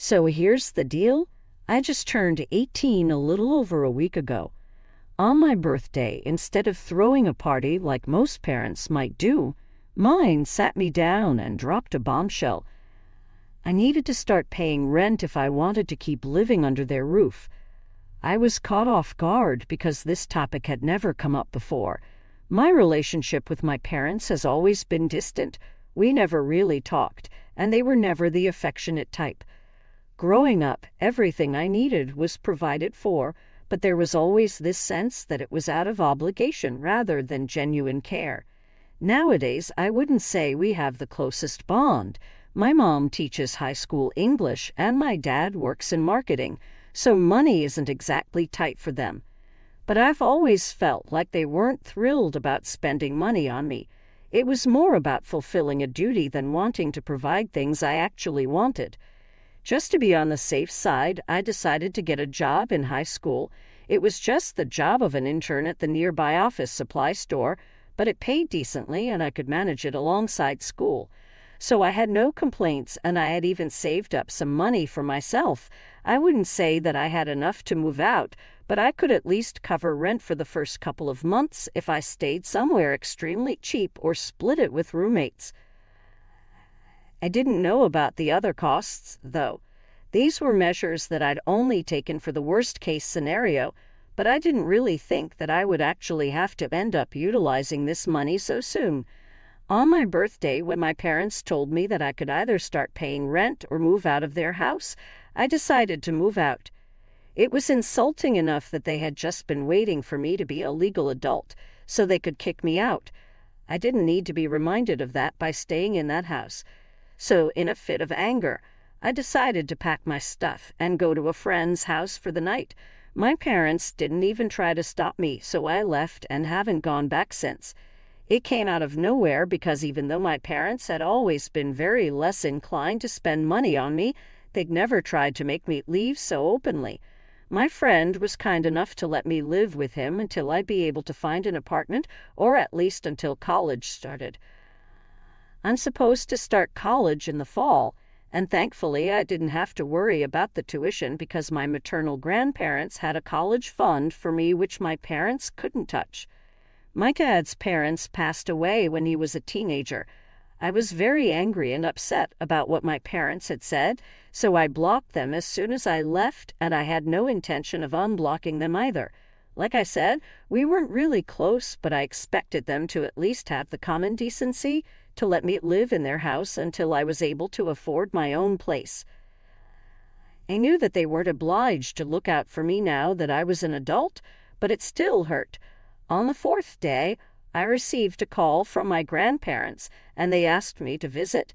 So here's the deal. I just turned 18 a little over a week ago. On my birthday, instead of throwing a party like most parents might do, mine sat me down and dropped a bombshell. I needed to start paying rent if I wanted to keep living under their roof. I was caught off guard because this topic had never come up before. My relationship with my parents has always been distant. We never really talked, and they were never the affectionate type. Growing up, everything I needed was provided for, but there was always this sense that it was out of obligation rather than genuine care. Nowadays, I wouldn't say we have the closest bond. My mom teaches high school English, and my dad works in marketing, so money isn't exactly tight for them. But I've always felt like they weren't thrilled about spending money on me. It was more about fulfilling a duty than wanting to provide things I actually wanted. Just to be on the safe side, I decided to get a job in high school. It was just the job of an intern at the nearby office supply store, but it paid decently and I could manage it alongside school. So I had no complaints, and I had even saved up some money for myself. I wouldn't say that I had enough to move out, but I could at least cover rent for the first couple of months if I stayed somewhere extremely cheap or split it with roommates. I didn't know about the other costs, though. These were measures that I'd only taken for the worst-case scenario, but I didn't really think that I would actually have to end up utilizing this money so soon. On my birthday, when my parents told me that I could either start paying rent or move out of their house, I decided to move out. It was insulting enough that they had just been waiting for me to be a legal adult, so they could kick me out. I didn't need to be reminded of that by staying in that house. So, in a fit of anger, I decided to pack my stuff and go to a friend's house for the night. My parents didn't even try to stop me, so I left and haven't gone back since. It came out of nowhere because even though my parents had always been very less inclined to spend money on me, they'd never tried to make me leave so openly. My friend was kind enough to let me live with him until I'd be able to find an apartment, or at least until college started. I'm supposed to start college in the fall, and thankfully I didn't have to worry about the tuition because my maternal grandparents had a college fund for me which my parents couldn't touch. My dad's parents passed away when he was a teenager. I was very angry and upset about what my parents had said, so I blocked them as soon as I left, and I had no intention of unblocking them either. Like I said, we weren't really close, but I expected them to at least have the common decency to let me live in their house until I was able to afford my own place. I knew that they weren't obliged to look out for me now that I was an adult, but it still hurt. On the fourth day, I received a call from my grandparents, and they asked me to visit.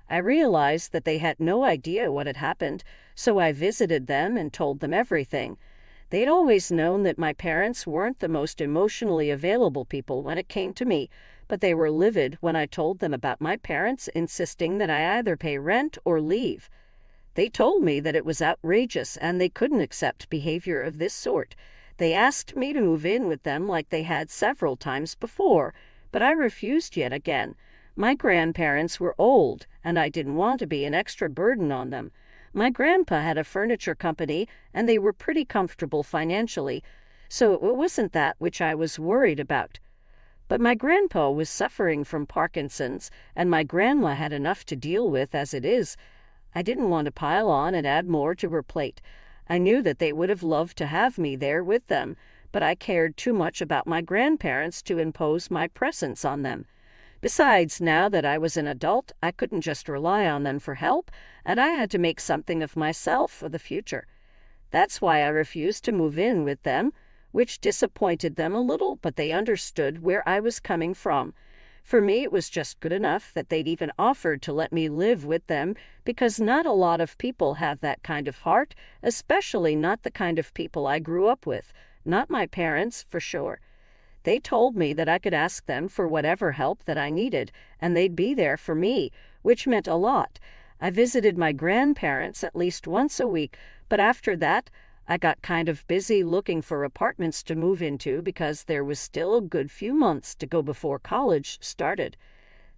I realized that they had no idea what had happened, so I visited them and told them everything. They'd always known that my parents weren't the most emotionally available people when it came to me, but they were livid when I told them about my parents insisting that I either pay rent or leave. They told me that it was outrageous and they couldn't accept behavior of this sort. They asked me to move in with them like they had several times before, but I refused yet again. My grandparents were old, and I didn't want to be an extra burden on them. My grandpa had a furniture company, and they were pretty comfortable financially, so it wasn't that which I was worried about. But my grandpa was suffering from Parkinson's, and my grandma had enough to deal with as it is. I didn't want to pile on and add more to her plate. I knew that they would have loved to have me there with them, but I cared too much about my grandparents to impose my presence on them. Besides, now that I was an adult, I couldn't just rely on them for help, and I had to make something of myself for the future. That's why I refused to move in with them, which disappointed them a little, but they understood where I was coming from. For me, it was just good enough that they'd even offered to let me live with them, because not a lot of people have that kind of heart, especially not the kind of people I grew up with. Not my parents, for sure. They told me that I could ask them for whatever help that I needed, and they'd be there for me, which meant a lot. I visited my grandparents at least once a week, but after that, I got kind of busy looking for apartments to move into because there was still a good few months to go before college started.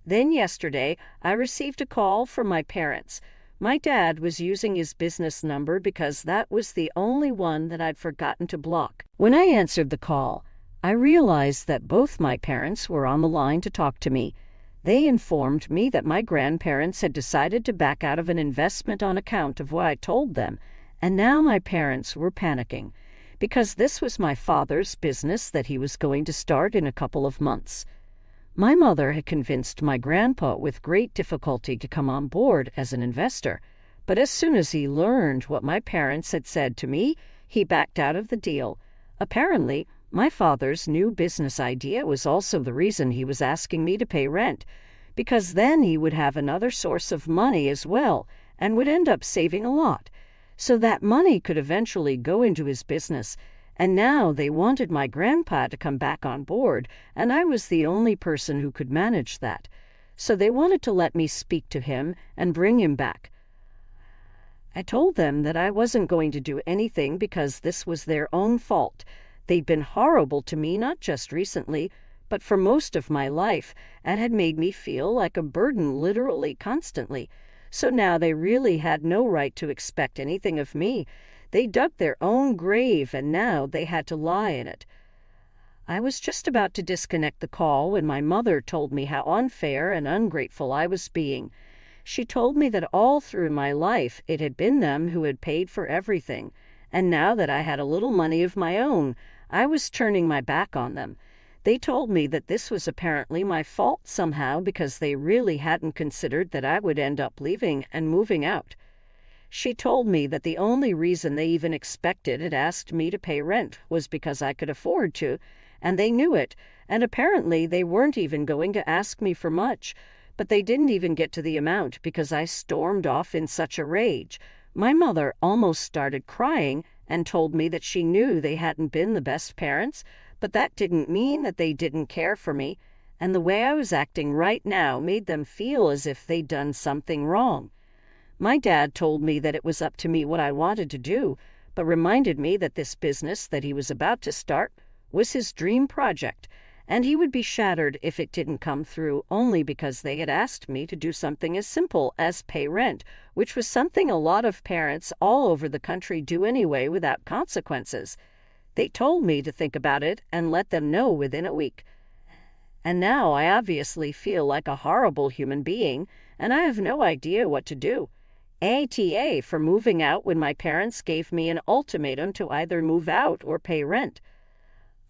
Then yesterday, I received a call from my parents. My dad was using his business number because that was the only one that I'd forgotten to block. When I answered the call, I realized that both my parents were on the line to talk to me. They informed me that my grandparents had decided to back out of an investment on account of what I told them, and now my parents were panicking, because this was my father's business that he was going to start in a couple of months. My mother had convinced my grandpa with great difficulty to come on board as an investor, but as soon as he learned what my parents had said to me, he backed out of the deal. Apparently, my father's new business idea was also the reason he was asking me to pay rent, because then he would have another source of money as well and would end up saving a lot. So that money could eventually go into his business, and now they wanted my grandpa to come back on board, and I was the only person who could manage that. So they wanted to let me speak to him and bring him back. I told them that I wasn't going to do anything because this was their own fault. They'd been horrible to me not just recently, but for most of my life, and had made me feel like a burden literally constantly. So now they really had no right to expect anything of me. They dug their own grave, and now they had to lie in it. I was just about to disconnect the call when my mother told me how unfair and ungrateful I was being. She told me that all through my life it had been them who had paid for everything, and now that I had a little money of my own, I was turning my back on them. They told me that this was apparently my fault somehow because they really hadn't considered that I would end up leaving and moving out. She told me that the only reason they even expected and asked me to pay rent was because I could afford to, and they knew it, and apparently they weren't even going to ask me for much, but they didn't even get to the amount because I stormed off in such a rage. My mother almost started crying and told me that she knew they hadn't been the best parents, but that didn't mean that they didn't care for me, and the way I was acting right now made them feel as if they'd done something wrong. My dad told me that it was up to me what I wanted to do, but reminded me that this business that he was about to start was his dream project, and he would be shattered if it didn't come through only because they had asked me to do something as simple as pay rent, which was something a lot of parents all over the country do anyway without consequences. They told me to think about it and let them know within a week. And now I obviously feel like a horrible human being, and I have no idea what to do. ATA for moving out when my parents gave me an ultimatum to either move out or pay rent.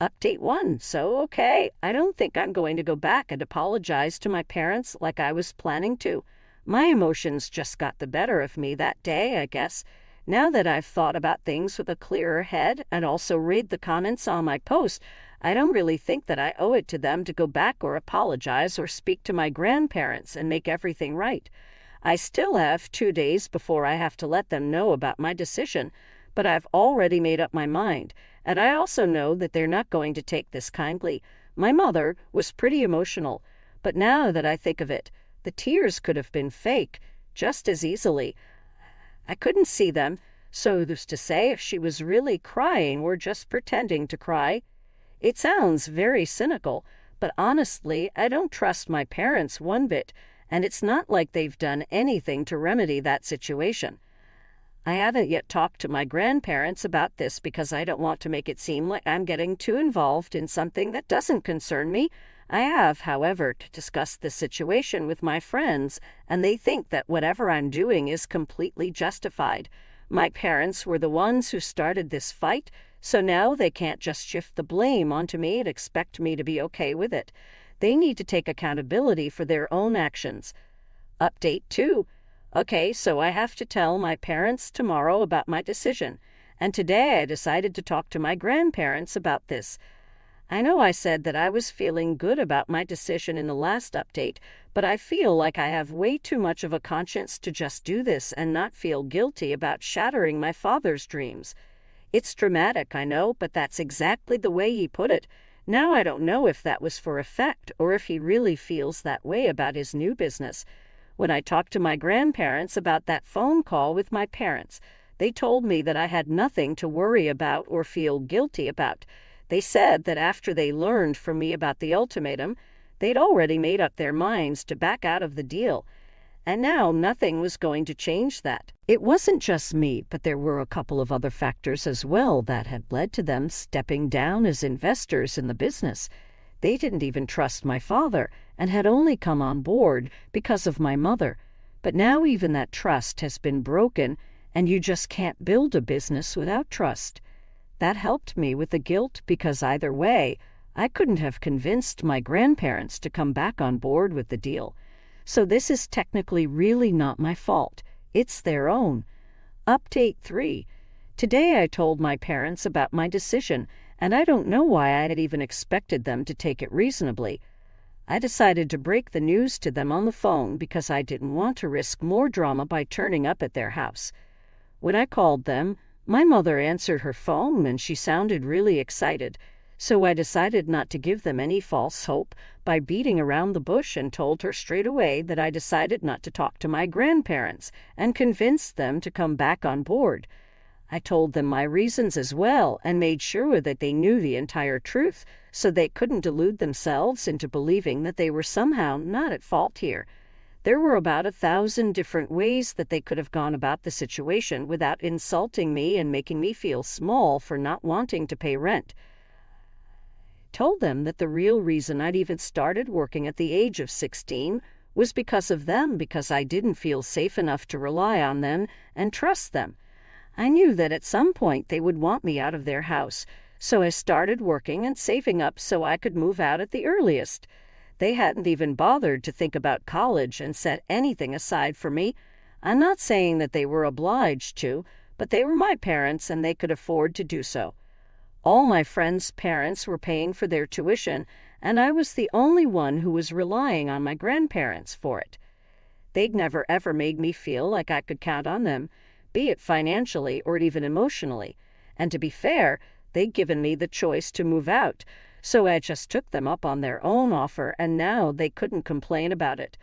Update 1. So, okay, I don't think I'm going to go back and apologize to my parents like I was planning to. My emotions just got the better of me that day, I guess. Now that I've thought about things with a clearer head and also read the comments on my post, I don't really think that I owe it to them to go back or apologize or speak to my grandparents and make everything right. I still have 2 days before I have to let them know about my decision, but I've already made up my mind, and I also know that they're not going to take this kindly. My mother was pretty emotional, but now that I think of it, the tears could have been fake just as easily. I couldn't see them, so who's to say if she was really crying or just pretending to cry? It sounds very cynical, but honestly, I don't trust my parents one bit, and it's not like they've done anything to remedy that situation. I haven't yet talked to my grandparents about this because I don't want to make it seem like I'm getting too involved in something that doesn't concern me. I have, however, to discuss this situation with my friends, and they think that whatever I'm doing is completely justified. My parents were the ones who started this fight, so now they can't just shift the blame onto me and expect me to be okay with it. They need to take accountability for their own actions. Update 2. Okay, so I have to tell my parents tomorrow about my decision, and today I decided to talk to my grandparents about this. I know I said that I was feeling good about my decision in the last update, but I feel like I have way too much of a conscience to just do this and not feel guilty about shattering my father's dreams. It's dramatic, I know, but that's exactly the way he put it. Now I don't know if that was for effect or if he really feels that way about his new business. When I talked to my grandparents about that phone call with my parents, they told me that I had nothing to worry about or feel guilty about. They said that after they learned from me about the ultimatum, they'd already made up their minds to back out of the deal. and now nothing was going to change that. It wasn't just me, but there were a couple of other factors as well that had led to them stepping down as investors in the business. They didn't even trust my father and had only come on board because of my mother. But now even that trust has been broken, and you just can't build a business without trust. That helped me with the guilt because either way, I couldn't have convinced my grandparents to come back on board with the deal. So this is technically really not my fault. It's their own. Update 3. Today I told my parents about my decision, and I don't know why I had even expected them to take it reasonably. I decided to break the news to them on the phone because I didn't want to risk more drama by turning up at their house. When I called them, my mother answered her phone and she sounded really excited, so I decided not to give them any false hope by beating around the bush and told her straight away that I decided not to talk to my grandparents and convinced them to come back on board. I told them my reasons as well and made sure that they knew the entire truth so they couldn't delude themselves into believing that they were somehow not at fault here. There were about 1,000 different ways that they could have gone about the situation without insulting me and making me feel small for not wanting to pay rent. Told them that the real reason I'd even started working at the age of 16 was because of them, because I didn't feel safe enough to rely on them and trust them. I knew that at some point they would want me out of their house, so I started working and saving up so I could move out at the earliest. They hadn't even bothered to think about college and set anything aside for me. I'm not saying that they were obliged to, but they were my parents and they could afford to do so. All my friends' parents were paying for their tuition, and I was the only one who was relying on my grandparents for it. They'd never ever made me feel like I could count on them, be it financially or even emotionally. And to be fair, they'd given me the choice to move out, so I just took them up on their own offer, and now they couldn't complain about it.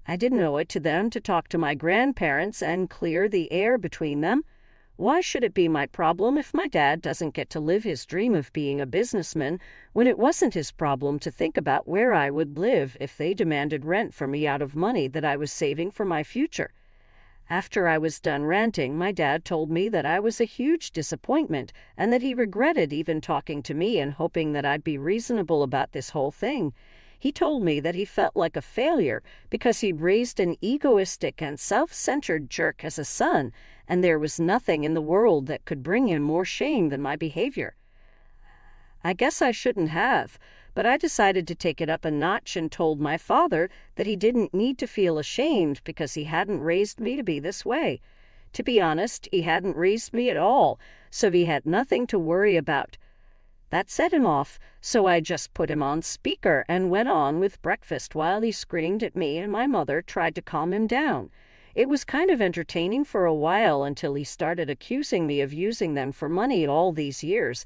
I didn't owe it to them to talk to my grandparents and clear the air between them. Why should it be my problem if my dad doesn't get to live his dream of being a businessman when it wasn't his problem to think about where I would live if they demanded rent for me out of money that I was saving for my future? After I was done ranting, my dad told me that I was a huge disappointment and that he regretted even talking to me and hoping that I'd be reasonable about this whole thing. He told me that he felt like a failure because he'd raised an egoistic and self-centered jerk as a son, and there was nothing in the world that could bring him more shame than my behavior. I guess I shouldn't have, but I decided to take it up a notch and told my father that he didn't need to feel ashamed because he hadn't raised me to be this way. To be honest, he hadn't raised me at all, so he had nothing to worry about. That set him off, so I just put him on speaker and went on with breakfast while he screamed at me and my mother tried to calm him down. It was kind of entertaining for a while until he started accusing me of using them for money all these years.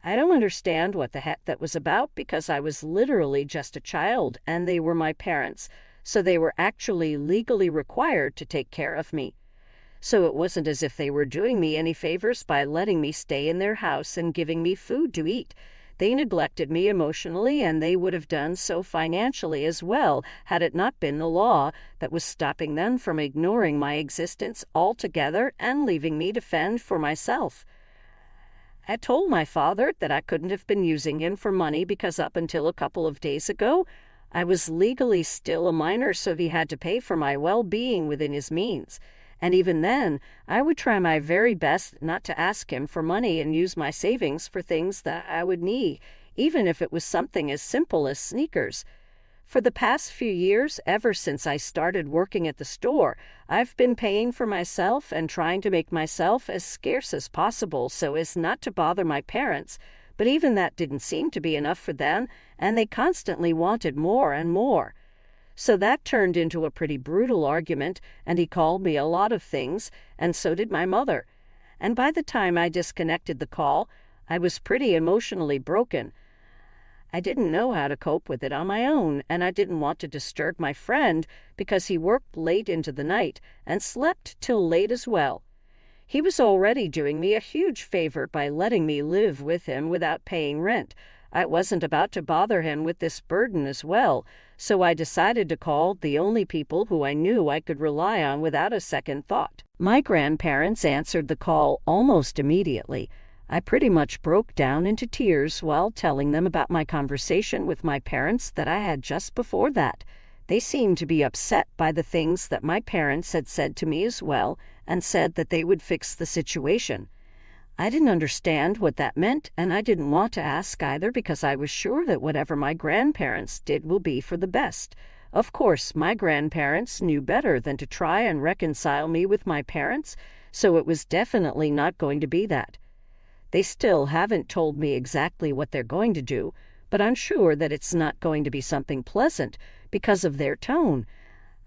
I don't understand what the heck that was about because I was literally just a child and they were my parents, so they were actually legally required to take care of me. So it wasn't as if they were doing me any favors by letting me stay in their house and giving me food to eat. They neglected me emotionally, and they would have done so financially as well had it not been the law that was stopping them from ignoring my existence altogether and leaving me to fend for myself. I told my father that I couldn't have been using him for money because up until a couple of days ago, I was legally still a minor, so he had to pay for my well-being within his means. And even then, I would try my very best not to ask him for money and use my savings for things that I would need, even if it was something as simple as sneakers. For the past few years, ever since I started working at the store, I've been paying for myself and trying to make myself as scarce as possible so as not to bother my parents, but even that didn't seem to be enough for them, and they constantly wanted more and more. So that turned into a pretty brutal argument, and he called me a lot of things, and so did my mother. And by the time I disconnected the call, I was pretty emotionally broken. I didn't know how to cope with it on my own, and I didn't want to disturb my friend because he worked late into the night and slept till late as well. He was already doing me a huge favor by letting me live with him without paying rent. I wasn't about to bother him with this burden as well, so I decided to call the only people who I knew I could rely on without a second thought. My grandparents answered the call almost immediately. I pretty much broke down into tears while telling them about my conversation with my parents that I had just before that. They seemed to be upset by the things that my parents had said to me as well, and said that they would fix the situation. I didn't understand what that meant, and I didn't want to ask either because I was sure that whatever my grandparents did will be for the best. Of course, my grandparents knew better than to try and reconcile me with my parents, so it was definitely not going to be that. They still haven't told me exactly what they're going to do, but I'm sure that it's not going to be something pleasant because of their tone.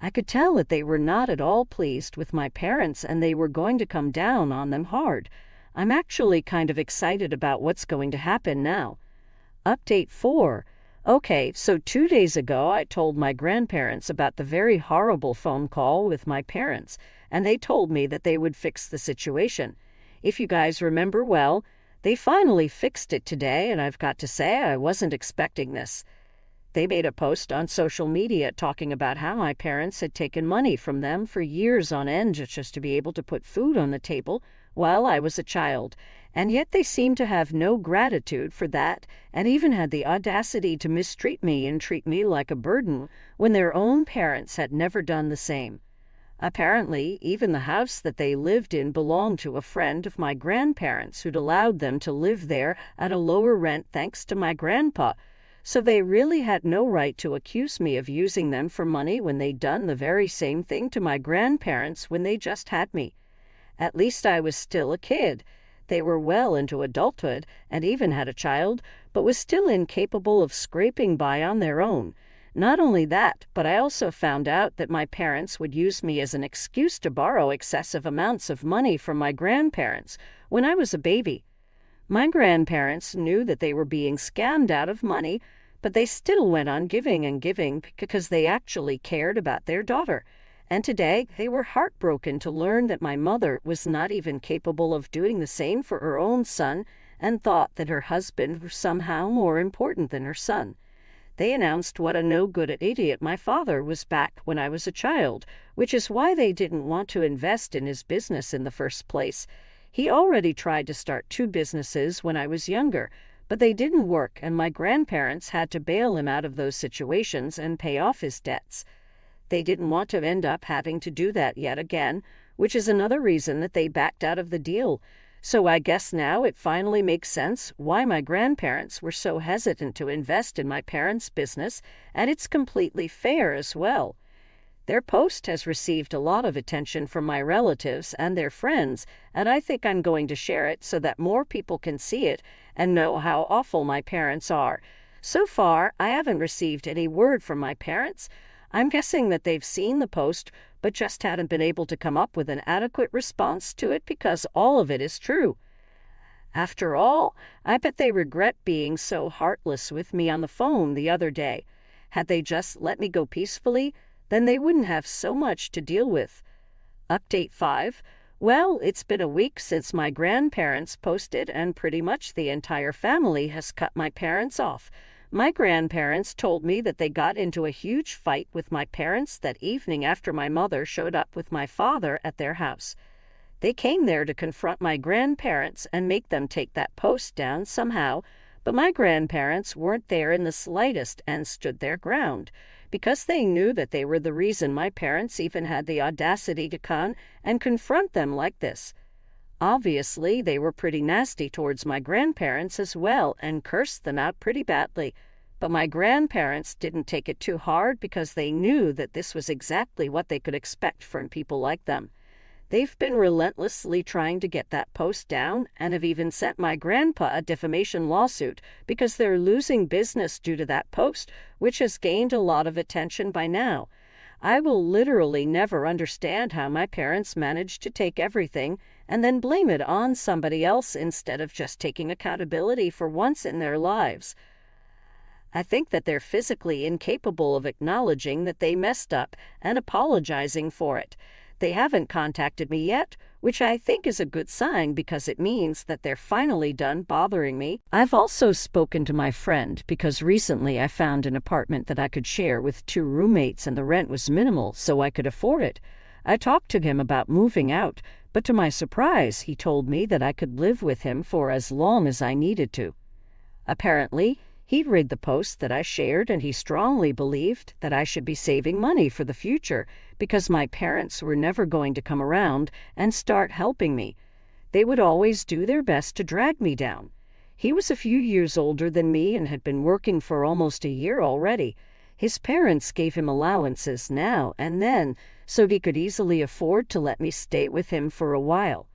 I could tell that they were not at all pleased with my parents and they were going to come down on them hard. I'm actually kind of excited about what's going to happen now. Update 4. Okay, so 2 days ago I told my grandparents about the very horrible phone call with my parents, and they told me that they would fix the situation. If you guys remember well, they finally fixed it today, and I've got to say I wasn't expecting this. They made a post on social media talking about how my parents had taken money from them for years on end just to be able to put food on the table while I was a child, and yet they seemed to have no gratitude for that and even had the audacity to mistreat me and treat me like a burden when their own parents had never done the same. Apparently, even the house that they lived in belonged to a friend of my grandparents who'd allowed them to live there at a lower rent thanks to my grandpa, so they really had no right to accuse me of using them for money when they'd done the very same thing to my grandparents when they just had me. At least I was still a kid. They were well into adulthood and even had a child, but was still incapable of scraping by on their own. Not only that, but I also found out that my parents would use me as an excuse to borrow excessive amounts of money from my grandparents when I was a baby. My grandparents knew that they were being scammed out of money, but they still went on giving and giving because they actually cared about their daughter. And today they were heartbroken to learn that my mother was not even capable of doing the same for her own son and thought that her husband was somehow more important than her son. They announced what a no-good idiot my father was back when I was a child, which is why they didn't want to invest in his business in the first place. He already tried to start 2 businesses when I was younger, but they didn't work, and my grandparents had to bail him out of those situations and pay off his debts. They didn't want to end up having to do that yet again, which is another reason that they backed out of the deal. So I guess now it finally makes sense why my grandparents were so hesitant to invest in my parents' business, and it's completely fair as well. Their post has received a lot of attention from my relatives and their friends, and I think I'm going to share it so that more people can see it and know how awful my parents are. So far, I haven't received any word from my parents. I'm guessing that they've seen the post, but just hadn't been able to come up with an adequate response to it because all of it is true. After all, I bet they regret being so heartless with me on the phone the other day. Had they just let me go peacefully, then they wouldn't have so much to deal with. Update 5. Well, it's been a week since my grandparents posted, and pretty much the entire family has cut my parents off. My grandparents told me that they got into a huge fight with my parents that evening after my mother showed up with my father at their house. They came there to confront my grandparents and make them take that post down somehow, but my grandparents weren't there in the slightest and stood their ground, because they knew that they were the reason my parents even had the audacity to come and confront them like this. Obviously, they were pretty nasty towards my grandparents as well and cursed them out pretty badly. But my grandparents didn't take it too hard because they knew that this was exactly what they could expect from people like them. They've been relentlessly trying to get that post down and have even sent my grandpa a defamation lawsuit because they're losing business due to that post, which has gained a lot of attention by now. I will literally never understand how my parents managed to take everything and then blame it on somebody else instead of just taking accountability for once in their lives. I think that they're physically incapable of acknowledging that they messed up and apologizing for it. They haven't contacted me yet, which I think is a good sign because it means that they're finally done bothering me. I've also spoken to my friend because recently I found an apartment that I could share with 2 roommates and the rent was minimal, so I could afford it. I talked to him about moving out, but to my surprise, he told me that I could live with him for as long as I needed to. Apparently, he'd read the post that I shared and he strongly believed that I should be saving money for the future because my parents were never going to come around and start helping me. They would always do their best to drag me down. He was a few years older than me and had been working for almost a year already. His parents gave him allowances now and then so he could easily afford to let me stay with him for a while.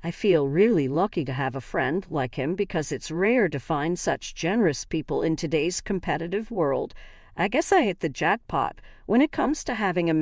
I feel really lucky to have a friend like him because it's rare to find such generous people in today's competitive world. I guess I hit the jackpot when it comes to having amazing